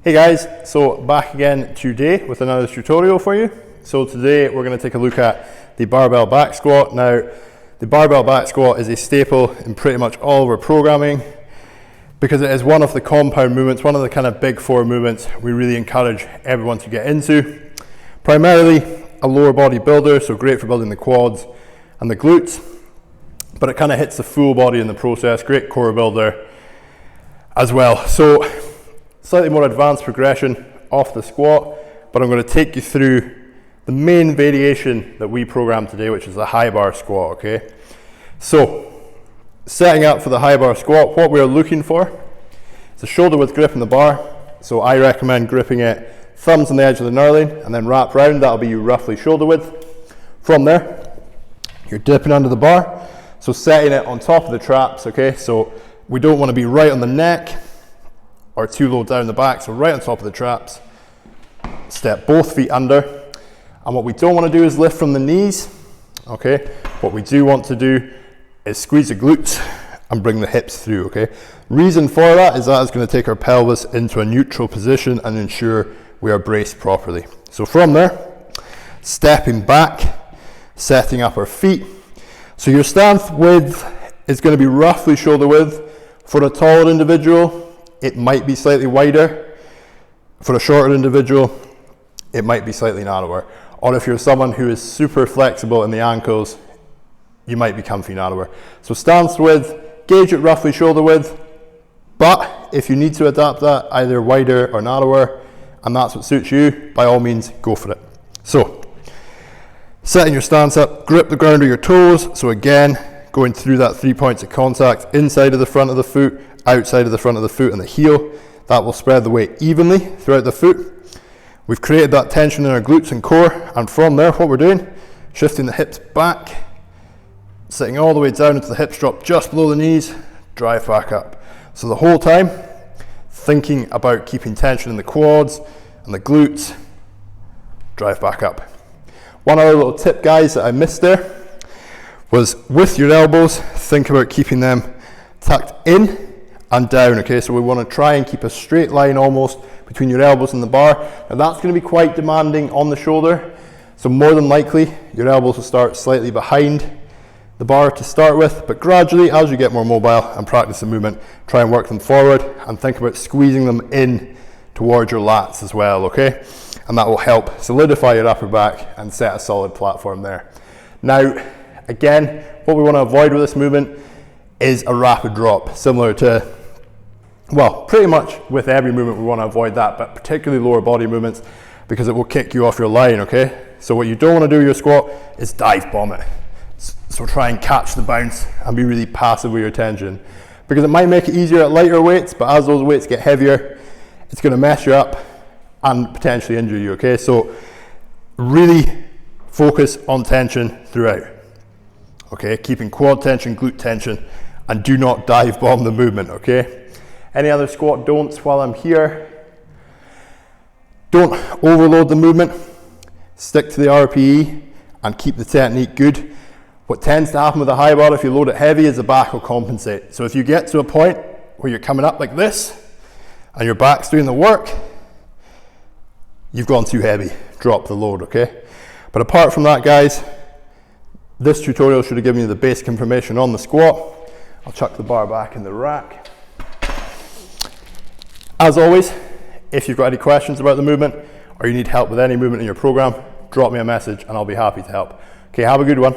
Hey guys, so back again today with another tutorial for you. So today we're going to take a look at the barbell back squat. Now, the barbell back squat is a staple in pretty much all of our programming because it is one of the compound movements, one of the kind of big four movements we really encourage everyone to get into. Primarily a lower body builder, so great for building the quads and the glutes, but it kind of hits the full body in the process, great core builder as well. So slightly more advanced progression off the squat, but I'm going to take you through the main variation that we programmed today, which is the high bar squat, okay? So, setting up for the high bar squat, what we're looking for is a shoulder width grip in the bar. So I recommend gripping it thumbs on the edge of the knurling and then wrap round, that'll be you roughly shoulder width. From there, you're dipping under the bar, so setting it on top of the traps, okay? So we don't want to be right on the neck or too low down the back, so right on top of the traps. Step both feet under. And what we don't want to do is lift from the knees, okay? What we do want to do is squeeze the glutes and bring the hips through, okay? Reason for that is going to take our pelvis into a neutral position and ensure we are braced properly. So from there, stepping back, setting up our feet. So your stance width is going to be roughly shoulder width. For a taller individual, it might be slightly wider. For a shorter individual, it might be slightly narrower. Or if you're someone who is super flexible in the ankles, you might be comfy narrower. So stance width, gauge it roughly shoulder width, but if you need to adapt that either wider or narrower, and that's what suits you, by all means, go for it. So, setting your stance up, grip the ground with your toes. So again, going through that 3 points of contact, inside of the front of the foot, outside of the front of the foot and the heel. That will spread the weight evenly throughout the foot. We've created that tension in our glutes and core, and from there what we're doing, shifting the hips back, sitting all the way down into the hips drop just below the knees, drive back up. So the whole time, thinking about keeping tension in the quads and the glutes, drive back up. One other little tip, guys, that I missed there was with your elbows, think about keeping them tucked in and down, okay? So we want to try and keep a straight line almost between your elbows and the bar. Now that's going to be quite demanding on the shoulder, so more than likely your elbows will start slightly behind the bar to start with, but gradually as you get more mobile and practice the movement, try and work them forward and think about squeezing them in towards your lats as well, okay? And that will help solidify your upper back and set a solid platform there. Now again, what we want to avoid with this movement is a rapid drop, similar to, well, pretty much with every movement we want to avoid that, but particularly lower body movements because it will kick you off your line, okay? So what you don't want to do with your squat is dive bomb it. So try and catch the bounce and be really passive with your tension, because it might make it easier at lighter weights, but as those weights get heavier, it's going to mess you up and potentially injure you, okay? So really focus on tension throughout, okay? Keeping quad tension, glute tension, and do not dive bomb the movement, okay? Any other squat don'ts while I'm here? Don't overload the movement. Stick to the RPE and keep the technique good. What tends to happen with a high bar if you load it heavy is the back will compensate. So if you get to a point where you're coming up like this and your back's doing the work, you've gone too heavy. Drop the load, okay? But apart from that, guys, this tutorial should have given you the basic information on the squat. I'll chuck the bar back in the rack. As always, if you've got any questions about the movement or you need help with any movement in your program, drop me a message and I'll be happy to help. Okay, have a good one.